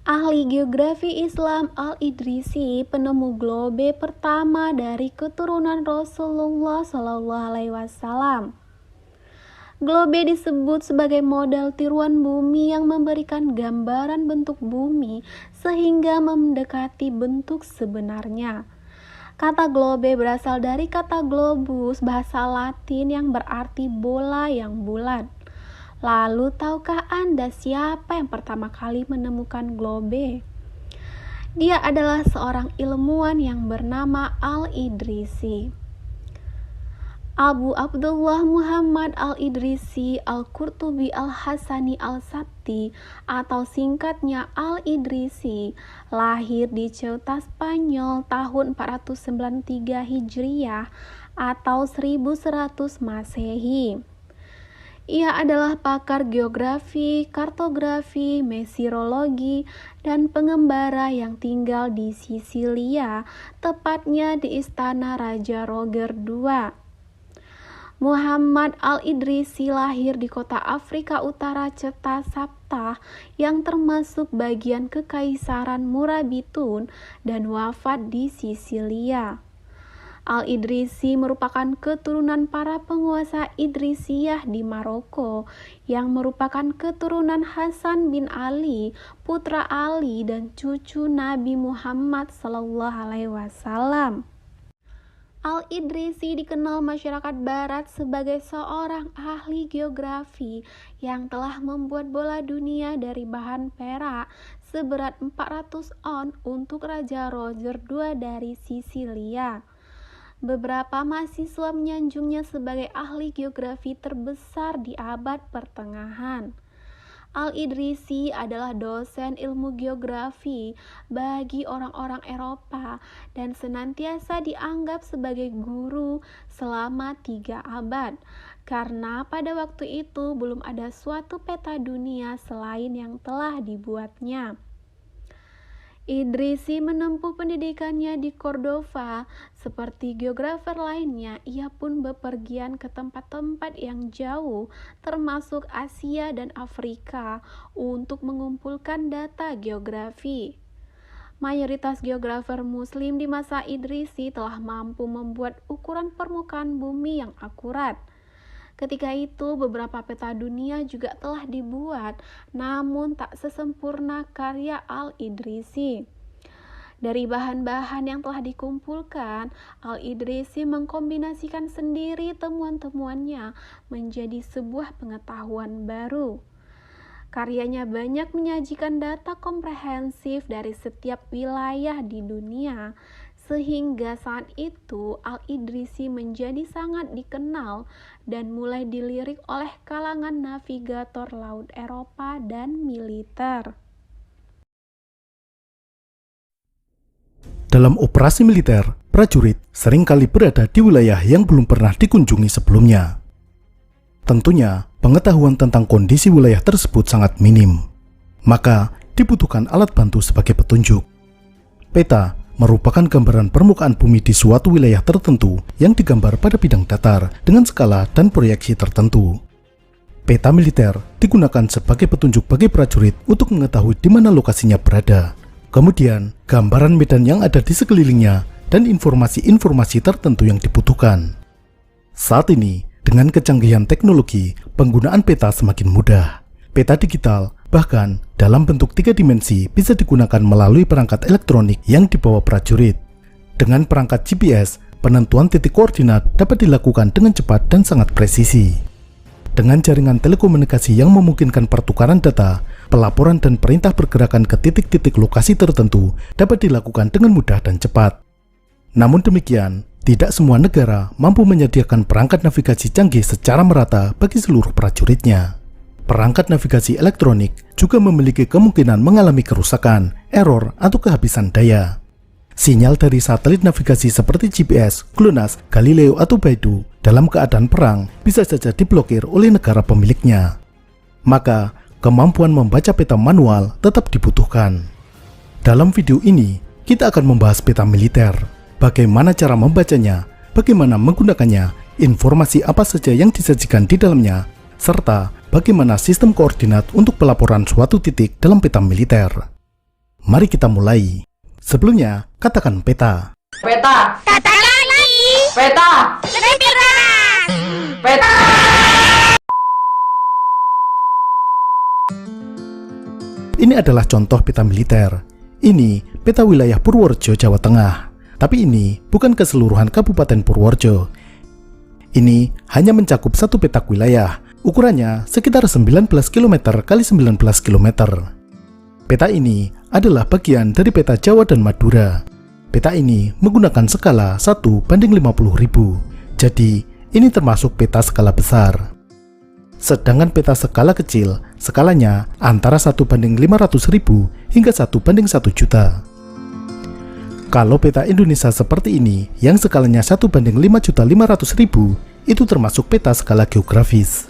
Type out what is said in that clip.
Ahli geografi Islam Al-Idrisi penemu globe pertama dari keturunan Rasulullah SAW. Globe disebut sebagai model tiruan bumi yang memberikan gambaran bentuk bumi sehingga mendekati bentuk sebenarnya. Kata globe berasal dari kata globus, bahasa Latin yang berarti bola yang bulat. Lalu, tahukah Anda siapa yang pertama kali menemukan globe? Dia adalah seorang ilmuwan yang bernama Al-Idrisi. Abu Abdullah Muhammad Al-Idrisi Al-Qurtubi Al-Hasani Al-Sabti atau singkatnya Al-Idrisi lahir di Ceuta, Spanyol tahun 493 Hijriah atau 1100 Masehi. Ia adalah pakar geografi, kartografi, meteorologi, dan pengembara yang tinggal di Sisilia, tepatnya di Istana Raja Roger II. Muhammad Al-Idrisi lahir di kota Afrika Utara Ceuta Sabta yang termasuk bagian Kekaisaran Murabitun dan wafat di Sisilia. Al-Idrisi merupakan keturunan para penguasa Idrisiyah di Maroko yang merupakan keturunan Hasan bin Ali, putra Ali dan cucu Nabi Muhammad SAW. Al-Idrisi dikenal masyarakat barat sebagai seorang ahli geografi yang telah membuat bola dunia dari bahan perak seberat 400 on untuk Raja Roger II dari Sisilia. Beberapa mahasiswa menyanjungnya sebagai ahli geografi terbesar di abad pertengahan. Al-Idrisi adalah dosen ilmu geografi bagi orang-orang Eropa dan senantiasa dianggap sebagai guru selama 3 abad, karena pada waktu itu belum ada suatu peta dunia selain yang telah dibuatnya. Idrisi menempuh pendidikannya di Cordova. Seperti geografer lainnya, ia pun bepergian ke tempat-tempat yang jauh, termasuk Asia dan Afrika, untuk mengumpulkan data geografi. Mayoritas geografer Muslim di masa Idrisi telah mampu membuat ukuran permukaan bumi yang akurat. Ketika itu, beberapa peta dunia juga telah dibuat, namun tak sesempurna karya Al-Idrisi. Dari bahan-bahan yang telah dikumpulkan, Al-Idrisi mengkombinasikan sendiri temuan-temuannya menjadi sebuah pengetahuan baru. Karyanya banyak menyajikan data komprehensif dari setiap wilayah di dunia, sehingga saat itu Al-Idrisi menjadi sangat dikenal dan mulai dilirik oleh kalangan navigator laut Eropa dan militer. Dalam operasi militer, prajurit seringkali berada di wilayah yang belum pernah dikunjungi sebelumnya. Tentunya, pengetahuan tentang kondisi wilayah tersebut sangat minim. Maka, dibutuhkan alat bantu sebagai petunjuk. Peta merupakan gambaran permukaan bumi di suatu wilayah tertentu yang digambar pada bidang datar dengan skala dan proyeksi tertentu. Peta militer digunakan sebagai petunjuk bagi prajurit untuk mengetahui di mana lokasinya berada. Kemudian, gambaran medan yang ada di sekelilingnya dan informasi-informasi tertentu yang dibutuhkan. Saat ini, dengan kecanggihan teknologi, penggunaan peta semakin mudah. Peta digital, bahkan dalam bentuk 3 dimensi, bisa digunakan melalui perangkat elektronik yang dibawa prajurit. Dengan perangkat GPS, penentuan titik koordinat dapat dilakukan dengan cepat dan sangat presisi. Dengan jaringan telekomunikasi yang memungkinkan pertukaran data, pelaporan dan perintah pergerakan ke titik-titik lokasi tertentu dapat dilakukan dengan mudah dan cepat. Namun demikian, tidak semua negara mampu menyediakan perangkat navigasi canggih secara merata bagi seluruh prajuritnya. Perangkat navigasi elektronik juga memiliki kemungkinan mengalami kerusakan, error, atau kehabisan daya. Sinyal dari satelit navigasi seperti GPS, GLONASS, Galileo, atau Beidou dalam keadaan perang bisa saja diblokir oleh negara pemiliknya. Maka, kemampuan membaca peta manual tetap dibutuhkan. Dalam video ini, kita akan membahas peta militer, bagaimana cara membacanya, bagaimana menggunakannya, informasi apa saja yang disajikan di dalamnya, serta bagaimana sistem koordinat untuk pelaporan suatu titik dalam peta militer. Mari kita mulai. Sebelumnya, katakan peta. Peta. Katakan lagi. Peta. Lebih keras. Peta. Ini adalah contoh peta militer. Ini peta wilayah Purworejo, Jawa Tengah. Tapi ini bukan keseluruhan Kabupaten Purworejo. Ini hanya mencakup satu petak wilayah. Ukurannya sekitar 19 km x 19 km. Peta ini adalah bagian dari peta Jawa dan Madura. Peta ini menggunakan skala 1:50.000. Jadi, ini termasuk peta skala besar. Sedangkan peta skala kecil, skalanya antara 1:500.000 hingga 1:1 juta. Kalau peta Indonesia seperti ini, yang skalanya 1:5.500.000, itu termasuk peta skala geografis.